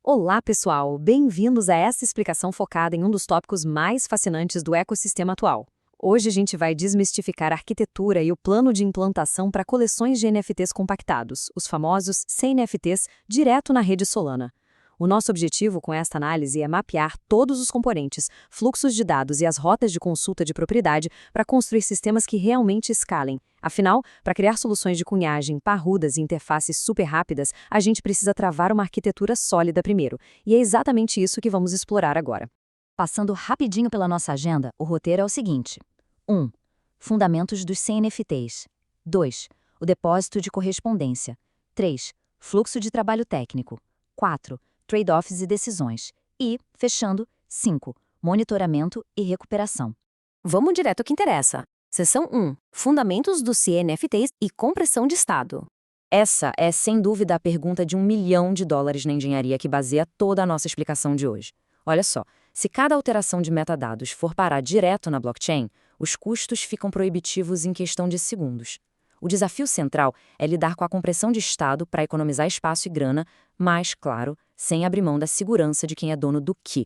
Olá, pessoal! Bem-vindos a essa explicação focada em um dos tópicos mais fascinantes do ecossistema atual. Hoje a gente vai desmistificar a arquitetura e o plano de implantação para coleções de NFTs compactados, os famosos CNFTs, direto na rede Solana. O nosso objetivo com esta análise é mapear todos os componentes, fluxos de dados e as rotas de consulta de propriedade para construir sistemas que realmente escalem. Afinal, para criar soluções de cunhagem parrudas e interfaces super rápidas, a gente precisa travar uma arquitetura sólida primeiro, e é exatamente isso que vamos explorar agora. Passando rapidinho pela nossa agenda, o roteiro é o seguinte: 1. Fundamentos dos CNFTs. 2. O depósito de correspondência. 3. Fluxo de trabalho técnico. 4. Trade-offs e decisões. E, fechando, 5. Monitoramento e recuperação. Vamos direto ao que interessa. Seção 1. Fundamentos dos CNFTs e compressão de estado. Essa é, sem dúvida, a pergunta de $1 milhão na engenharia que baseia toda a nossa explicação de hoje. Olha só, se cada alteração de metadados for parar direto na blockchain, os custos ficam proibitivos em questão de segundos. O desafio central é lidar com a compressão de estado para economizar espaço e grana, mas, claro, sem abrir mão da segurança de quem é dono do que.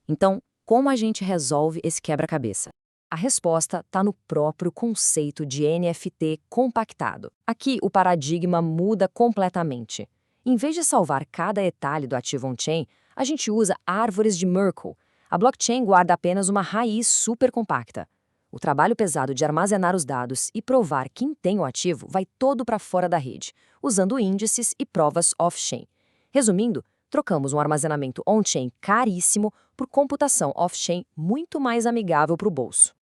Então, como a gente resolve esse quebra-cabeça? A resposta está no próprio conceito de NFT compactado. Aqui, o paradigma muda completamente. Em vez de salvar cada detalhe do ativo on-chain, a gente usa árvores de Merkle. A blockchain guarda apenas uma raiz super compacta. O trabalho pesado de armazenar os dados e provar quem tem o ativo vai todo para fora da rede, usando índices e provas off-chain. Resumindo, trocamos um armazenamento on-chain caríssimo por computação off-chain muito mais amigável para o bolso.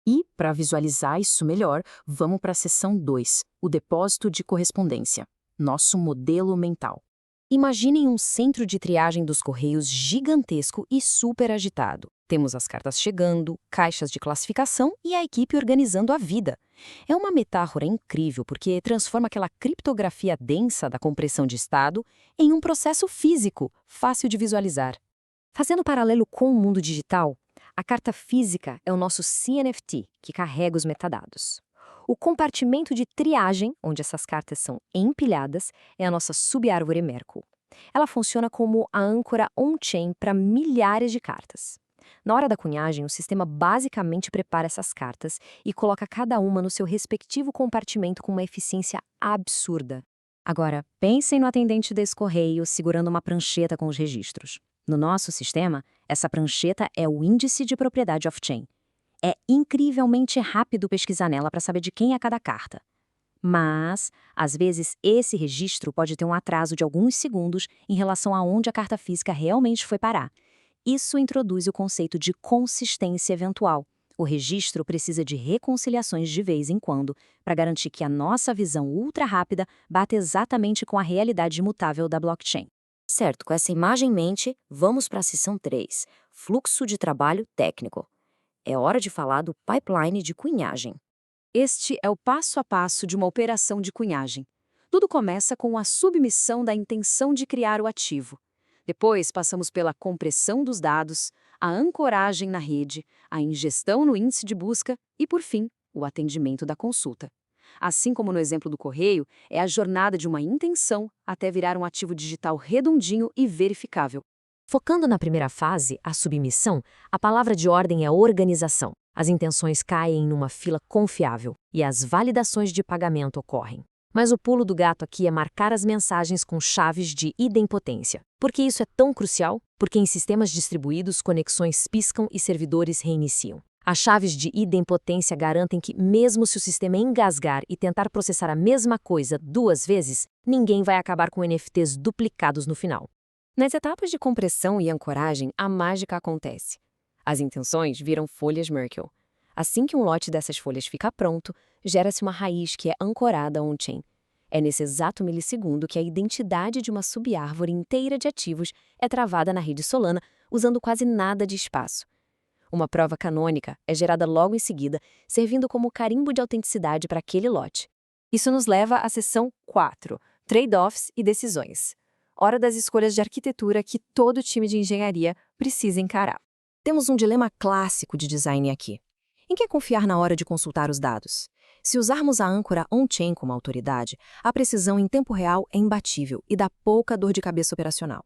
E, para visualizar isso melhor, vamos para a seção 2, o depósito de correspondência, nosso modelo mental. Imaginem um centro de triagem dos correios gigantesco e super agitado. Temos as cartas chegando, caixas de classificação e a equipe organizando a vida. É uma metáfora incrível porque transforma aquela criptografia densa da compressão de estado em um processo físico, fácil de visualizar. Fazendo paralelo com o mundo digital, a carta física é o nosso CNFT, que carrega os metadados. O compartimento de triagem, onde essas cartas são empilhadas, é a nossa subárvore Merkle. Ela funciona como a âncora on-chain para milhares de cartas. Na hora da cunhagem, o sistema basicamente prepara essas cartas e coloca cada uma no seu respectivo compartimento com uma eficiência absurda. Agora, pensem no atendente desse correio segurando uma prancheta com os registros. No nosso sistema, essa prancheta é o índice de propriedade off-chain. É incrivelmente rápido pesquisar nela para saber de quem é cada carta. Mas, às vezes, esse registro pode ter um atraso de alguns segundos em relação a onde a carta física realmente foi parar. Isso introduz o conceito de consistência eventual. O registro precisa de reconciliações de vez em quando para garantir que a nossa visão ultra rápida bata exatamente com a realidade imutável da blockchain. Certo, com essa imagem em mente, vamos para a seção 3, fluxo de trabalho técnico. É hora de falar do pipeline de cunhagem. Este é o passo a passo de uma operação de cunhagem. Tudo começa com a submissão da intenção de criar o ativo. Depois, passamos pela compressão dos dados, a ancoragem na rede, a ingestão no índice de busca e, por fim, o atendimento da consulta. Assim como no exemplo do correio, é a jornada de uma intenção até virar um ativo digital redondinho e verificável. Focando na primeira fase, a submissão, a palavra de ordem é organização. As intenções caem numa fila confiável e as validações de pagamento ocorrem. Mas o pulo do gato aqui é marcar as mensagens com chaves de idempotência. Por que isso é tão crucial? Porque em sistemas distribuídos, conexões piscam e servidores reiniciam. As chaves de idempotência garantem que, mesmo se o sistema engasgar e tentar processar a mesma coisa 2 vezes, ninguém vai acabar com NFTs duplicados no final. Nas etapas de compressão e ancoragem, a mágica acontece. As intenções viram folhas Merkle. Assim que um lote dessas folhas fica pronto, gera-se uma raiz que é ancorada on-chain. É nesse exato milissegundo que a identidade de uma subárvore inteira de ativos é travada na rede Solana, usando quase nada de espaço. Uma prova canônica é gerada logo em seguida, servindo como carimbo de autenticidade para aquele lote. Isso nos leva à seção 4, Trade-offs e decisões. Hora das escolhas de arquitetura que todo time de engenharia precisa encarar. Temos um dilema clássico de design aqui. Em que confiar na hora de consultar os dados? Se usarmos a âncora on-chain como autoridade, a precisão em tempo real é imbatível e dá pouca dor de cabeça operacional.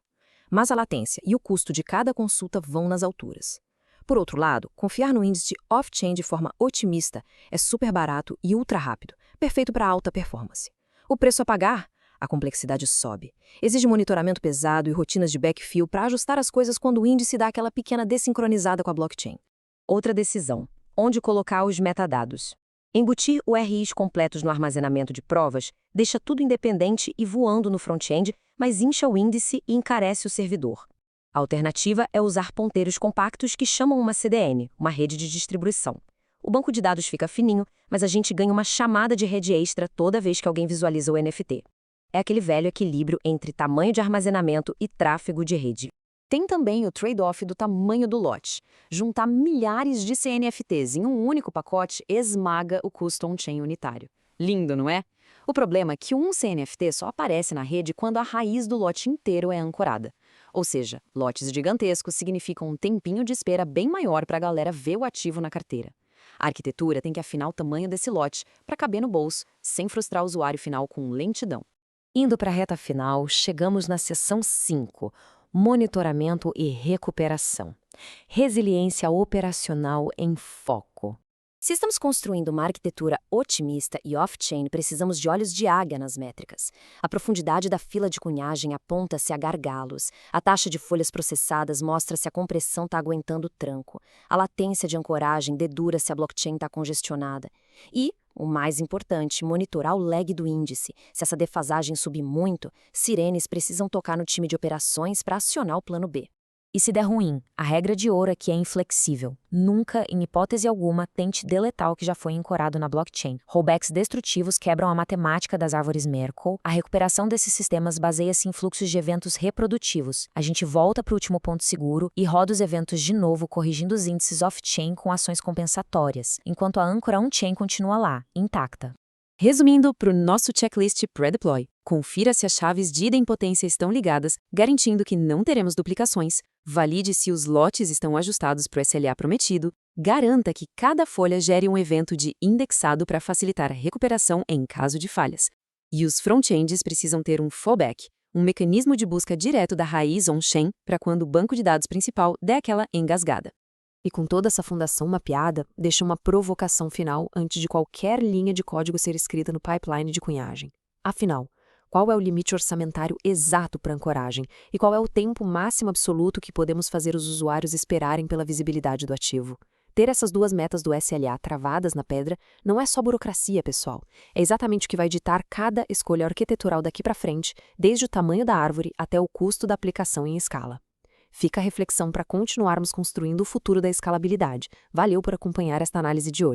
mas a latência e o custo de cada consulta vão nas alturas. Por outro lado, confiar no índice off-chain de forma otimista é super barato e ultra rápido, perfeito para alta performance. O preço a pagar? A complexidade sobe. Exige monitoramento pesado e rotinas de backfill para ajustar as coisas quando o índice dá aquela pequena desincronizada com a blockchain. Outra decisão: onde colocar os metadados. Embutir URIs completos no armazenamento de provas deixa tudo independente e voando no front-end, mas incha o índice e encarece o servidor. A alternativa é usar ponteiros compactos que chamam uma CDN, uma rede de distribuição. O banco de dados fica fininho, mas a gente ganha uma chamada de rede extra toda vez que alguém visualiza o NFT. É aquele velho equilíbrio entre tamanho de armazenamento e tráfego de rede. Tem também o trade-off do tamanho do lote. Juntar milhares de CNFTs em um único pacote esmaga o custo on-chain unitário. Lindo, não é? O problema é que um CNFT só aparece na rede quando a raiz do lote inteiro é ancorada. Ou seja, lotes gigantescos significam um tempinho de espera bem maior para a galera ver o ativo na carteira. A arquitetura tem que afinar o tamanho desse lote para caber no bolso, sem frustrar o usuário final com lentidão. Indo para a reta final, chegamos na seção 5, monitoramento e recuperação. Resiliência operacional em foco. Se estamos construindo uma arquitetura otimista e off-chain, precisamos de olhos de águia nas métricas. A profundidade da fila de cunhagem aponta-se a gargalos. A taxa de folhas processadas mostra se a compressão está aguentando o tranco. A latência de ancoragem dedura se a blockchain está congestionada. E, o mais importante, monitorar o lag do índice. Se essa defasagem subir muito, sirenes precisam tocar no time de operações para acionar o plano B. E se der ruim, a regra de ouro aqui é inflexível. Nunca, em hipótese alguma, tente deletar o que já foi ancorado na blockchain. Rollbacks destrutivos quebram a matemática das árvores Merkle. A recuperação desses sistemas baseia-se em fluxos de eventos reprodutivos. A gente volta para o último ponto seguro e roda os eventos de novo, corrigindo os índices off-chain com ações compensatórias, enquanto a âncora on-chain continua lá, intacta. Resumindo, para o nosso checklist pré-deploy, confira se as chaves de idempotência estão ligadas, garantindo que não teremos duplicações, valide se os lotes estão ajustados para o SLA prometido, garanta que cada folha gere um evento de indexado para facilitar a recuperação em caso de falhas. E os front-ends precisam ter um fallback, um mecanismo de busca direto da raiz on-chain para quando o banco de dados principal der aquela engasgada. E com toda essa fundação mapeada, deixa uma provocação final antes de qualquer linha de código ser escrita no pipeline de cunhagem. Afinal, qual é o limite orçamentário exato para ancoragem e qual é o tempo máximo absoluto que podemos fazer os usuários esperarem pela visibilidade do ativo? Ter essas duas metas do SLA travadas na pedra não é só burocracia, pessoal. É exatamente o que vai ditar cada escolha arquitetural daqui para frente, desde o tamanho da árvore até o custo da aplicação em escala. Fica a reflexão para continuarmos construindo o futuro da escalabilidade. Valeu por acompanhar esta análise de hoje.